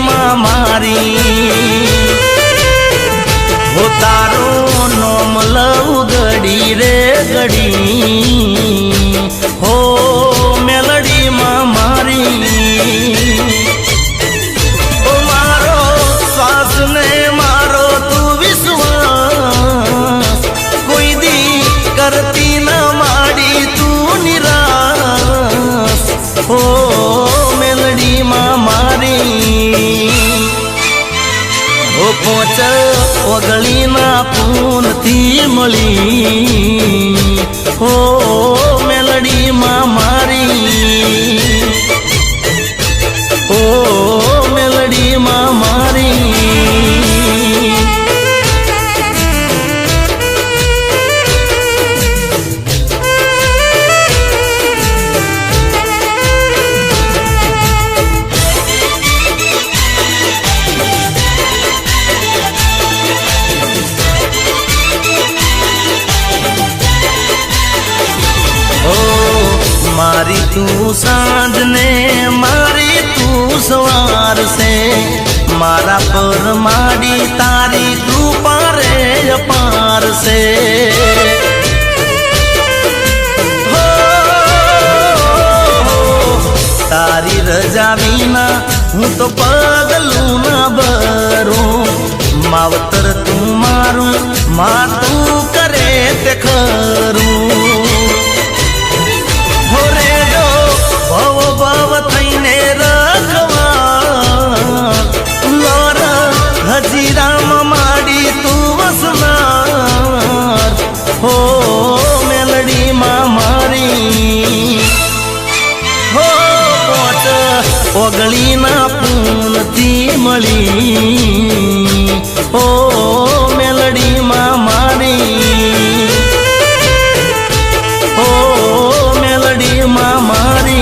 માં મારી હો તારો નોમ લઉં ગડી રે ગડી હો મેલડી માં મારી ઓ મારો શ્વાસ ને મારો તું વિશ્વાસ કોઈ દી કરતી ન માડી તું નિરાશ હો મેલડી માં મારી ઓ પોચ ઓગળી ના પૂન થી મળી હો મેલડી માં મારી ઓ મેલડી માં મારી मारी तू सांझ ने मारी तू सवार से मारा पर माड़ी तारी कृपा रे अपार से हो, तारी रजा बिना हूँ तो पगलू न भरूं मावतर तू मारू मां तू करे ते खरूं भव भव थईने रखवा लोर हजीराम माड़ी तू वसनार हो मेलडी मां मारी हो पोच ओगળી ना पून थी मળી हो मेलडी मां मारी हो मेलडी मां मारी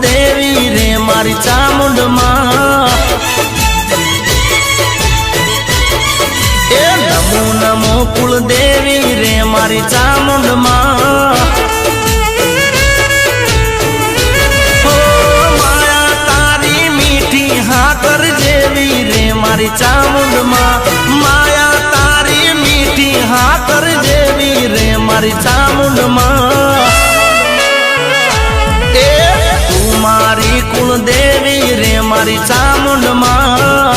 देवी रे मारी चामुंड मां ए नमो नमो कुल देवी रे मारी चामुंड मां हो माया तारी मीठी हाकर जेवी रे मारी चामुंड मां माया तारी मीठी हाकर जेवी रे मारी चामुंड मां मारी कुल देवी रे मारी चामुंड मां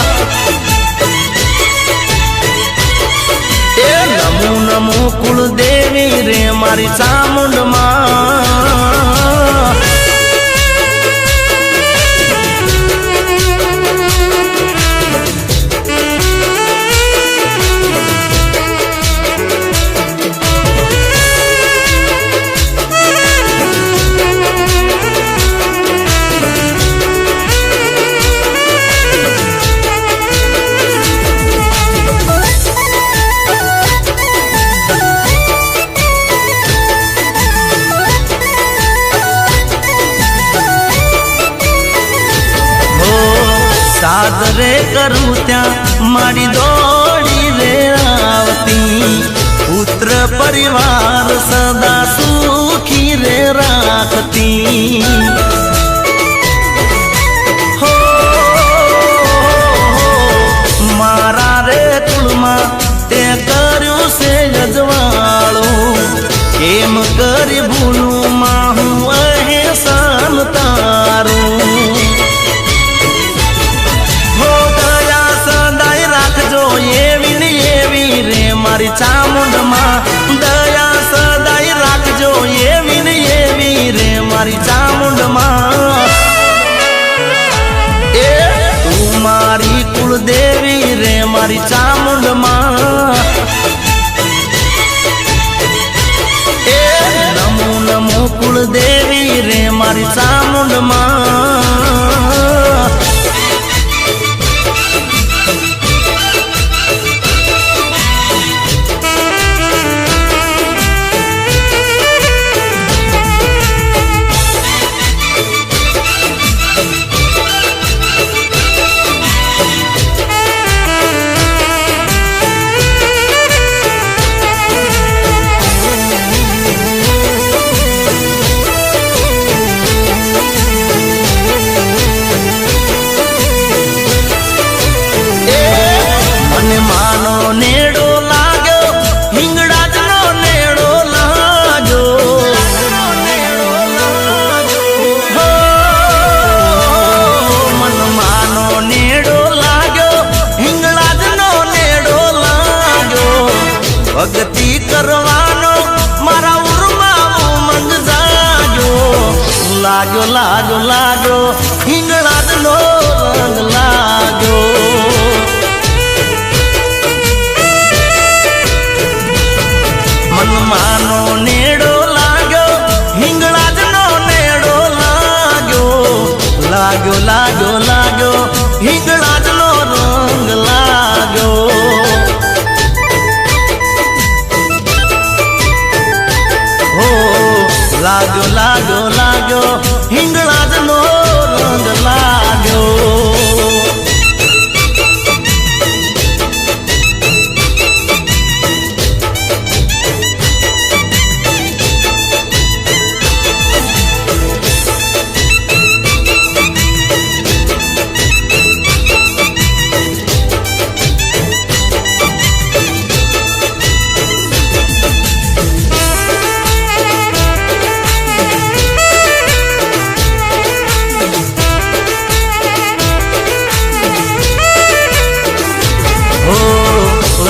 ए नमो नमो कुल देवी रे मारी चामुंड मां सादरे करूं त्या माड़ी दौड़ी रे आवती पुत्र परिवार सदा सुखी रे राखती हो मारा रे कुलमा ते कर्यु से जजवाळो केम करी भूलू माहू अहेसान तारू मारी चामुंड मां दया सदाई राखजो एवी ने एवी रे मारी चामुंड मां ए तू मारी कुल देवी रे मारी चामुंड मां ए नमो नमो कुल देवी लाग्यो लाग्यो लाग्यो हिंगळाजनो रंग लाग्यो मनमानो नेडो लाग्यो हिंगळाजनो नेडो लाग्यो लाग्यो लाग्यो लाग्यो हिंगळाजनो रंग लाग्यो हो लाग्यो लाग्यो लाग्यो हिंगळाजनो रंग लाग्यो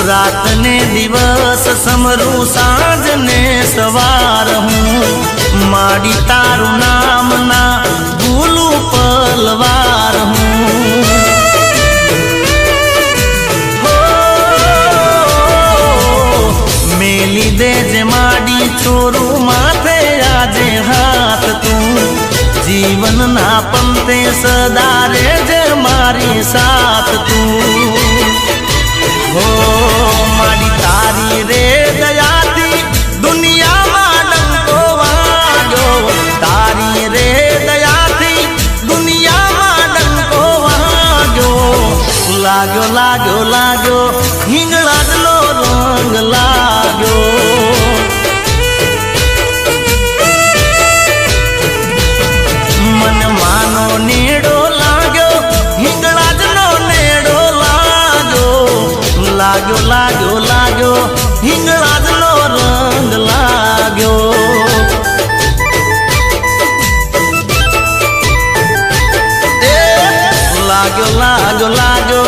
रात ने दिवस समरू सांझ ने सवार हूँ माड़ी तारू नाम ना भूलू पलवार हूँ मेली दे जे माड़ी छोरू माथे आजे हाथ तू जीवन ना पंते सदा रे जे मारी साथ तू हो मारी तारी रे दयाती दुनिया में डंको वागो तारी रे दयाती दुनिया में डंको वागो लाग्यो लाग्यो लाग्यो हिंगळाजनो रंग लाग्यो मन मानो नेडो लाग्यो हिंगळाजनो नेडो लाग्यो लाग्यो लाग्यो हिंगळाजनो रंग लाग्यो लाग्यो लाग्यो लाग्यो